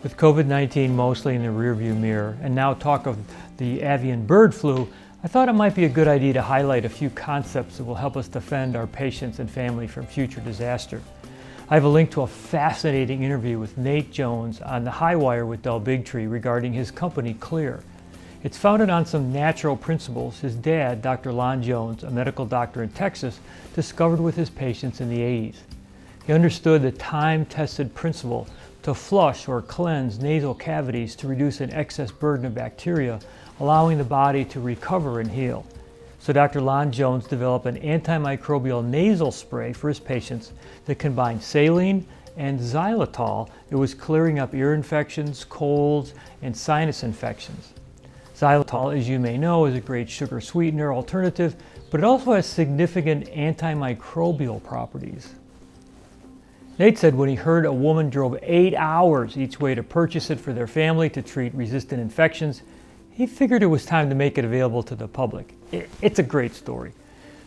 With COVID-19 mostly in the rearview mirror, and now talk of the avian bird flu, I thought it might be a good idea to highlight a few concepts that will help us defend our patients and family from future disaster. I have a link to a fascinating interview with Nate Jones on the High Wire with Del Bigtree regarding his company, Xlear. It's founded on some natural principles his dad, Dr. Lon Jones, a medical doctor in Texas, discovered with his patients in the 80s. He understood the time-tested principle to flush or cleanse nasal cavities to reduce an excess burden of bacteria, allowing the body to recover and heal. So Dr. Lon Jones developed an antimicrobial nasal spray for his patients that combined saline and xylitol. It was clearing up ear infections, colds, and sinus infections. Xylitol, as you may know, is a great sugar sweetener alternative, but it also has significant antimicrobial properties. Nate said when he heard a woman drove 8 hours each way to purchase it for their family to treat resistant infections, he figured it was time to make it available to the public. It's a great story.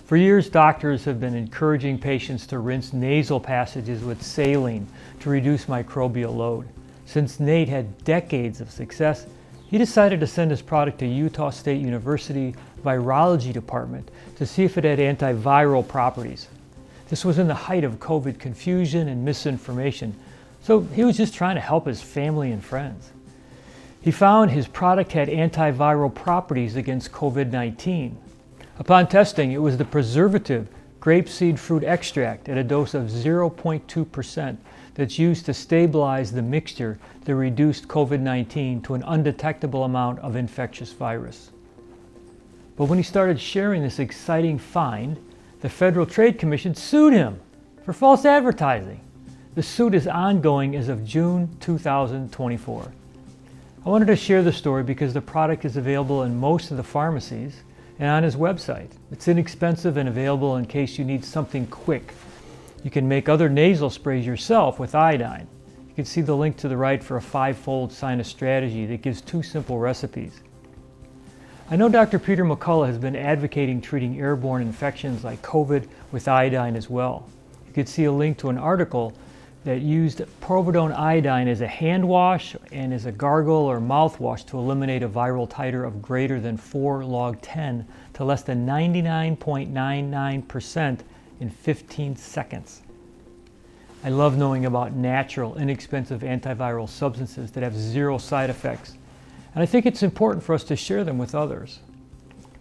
For years, doctors have been encouraging patients to rinse nasal passages with saline to reduce microbial load. Since Nate had decades of success, he decided to send his product to Utah State University Virology Department to see if it had antiviral properties. This was in the height of COVID confusion and misinformation, so he was just trying to help his family and friends. He found his product had antiviral properties against COVID-19. Upon testing, it was the preservative grapeseed fruit extract at a dose of 0.2% that's used to stabilize the mixture that reduced COVID-19 to an undetectable amount of infectious virus. But when he started sharing this exciting find, the Federal Trade Commission sued him for false advertising. The suit is ongoing as of June 2024. I wanted to share the story because the product is available in most of the pharmacies and on his website. It's inexpensive and available in case you need something quick. You can make other nasal sprays yourself with iodine. You can see the link to the right for a 5-fold sinus strategy that gives 2 simple recipes. I know Dr. Peter McCullough has been advocating treating airborne infections like COVID with iodine as well. You can see a link to an article that used povidone iodine as a hand wash and as a gargle or mouthwash to eliminate a viral titer of greater than 4 log 10 to less than 99.99% in 15 seconds. I love knowing about natural, inexpensive antiviral substances that have 0 side effects. And I think it's important for us to share them with others.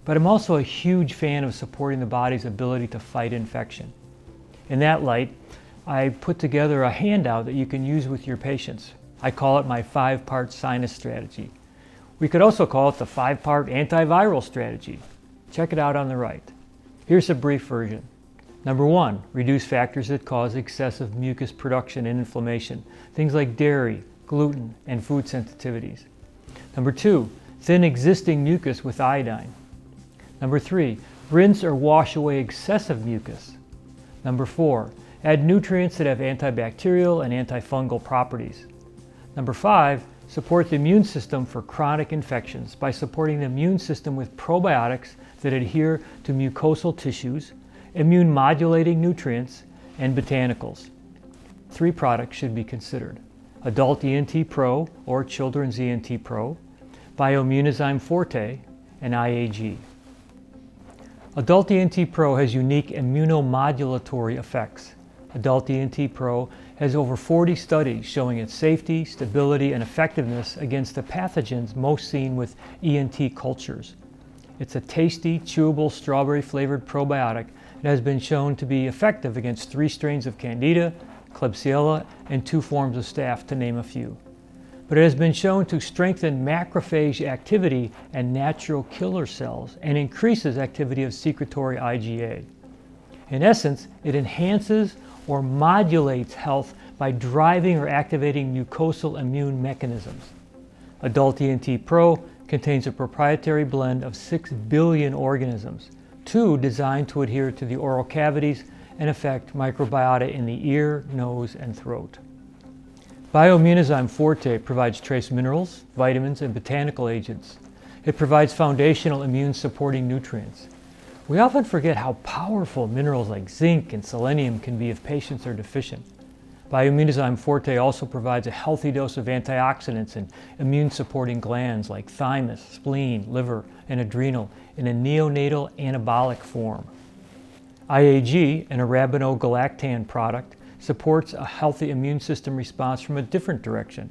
But I'm also a huge fan of supporting the body's ability to fight infection. In that light, I put together a handout that you can use with your patients. I call it my 5-part sinus strategy. We could also call it the 5-part antiviral strategy. Check it out on the right. Here's a brief version. Number 1, reduce factors that cause excessive mucus production and inflammation, things like dairy, gluten, and food sensitivities. Number 2, thin existing mucus with iodine. Number 3, rinse or wash away excessive mucus. Number 4, add nutrients that have antibacterial and antifungal properties. Number 5, support the immune system for chronic infections by supporting the immune system with probiotics that adhere to mucosal tissues, immune modulating nutrients, and botanicals. 3 products should be considered: Adult ENT Pro or Children's ENT Pro, Bioimmunozyme Forte, and IAG. Adult ENT Pro has unique immunomodulatory effects. Adult ENT Pro has over 40 studies showing its safety, stability, and effectiveness against the pathogens most seen with ENT cultures. It's a tasty, chewable, strawberry-flavored probiotic that has been shown to be effective against 3 strains of Candida, Klebsiella, and 2 forms of staph, to name a few. But it has been shown to strengthen macrophage activity and natural killer cells and increases activity of secretory IgA. In essence, it enhances or modulates health by driving or activating mucosal immune mechanisms. Adult ENT Pro contains a proprietary blend of 6 billion organisms, 2 designed to adhere to the oral cavities and affect microbiota in the ear, nose, and throat. Bioimmunozyme Forte provides trace minerals, vitamins, and botanical agents. It provides foundational immune supporting nutrients. We often forget how powerful minerals like zinc and selenium can be if patients are deficient. Bioimmunozyme Forte also provides a healthy dose of antioxidants and immune-supporting glands like thymus, spleen, liver, and adrenal in a neonatal anabolic form. IAG, an arabinogalactan product, supports a healthy immune system response from a different direction.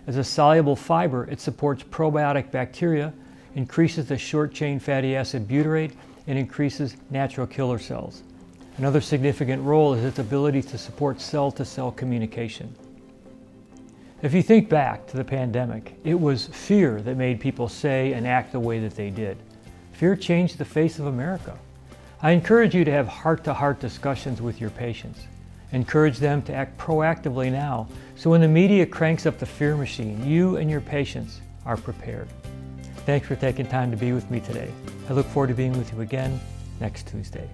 As a soluble fiber, it supports probiotic bacteria, increases the short-chain fatty acid butyrate, and increases natural killer cells. Another significant role is its ability to support cell-to-cell communication. If you think back to the pandemic, it was fear that made people say and act the way that they did. Fear changed the face of America. I encourage you to have heart-to-heart discussions with your patients. Encourage them to act proactively now, so when the media cranks up the fear machine, you and your patients are prepared. Thanks for taking time to be with me today. I look forward to being with you again next Tuesday.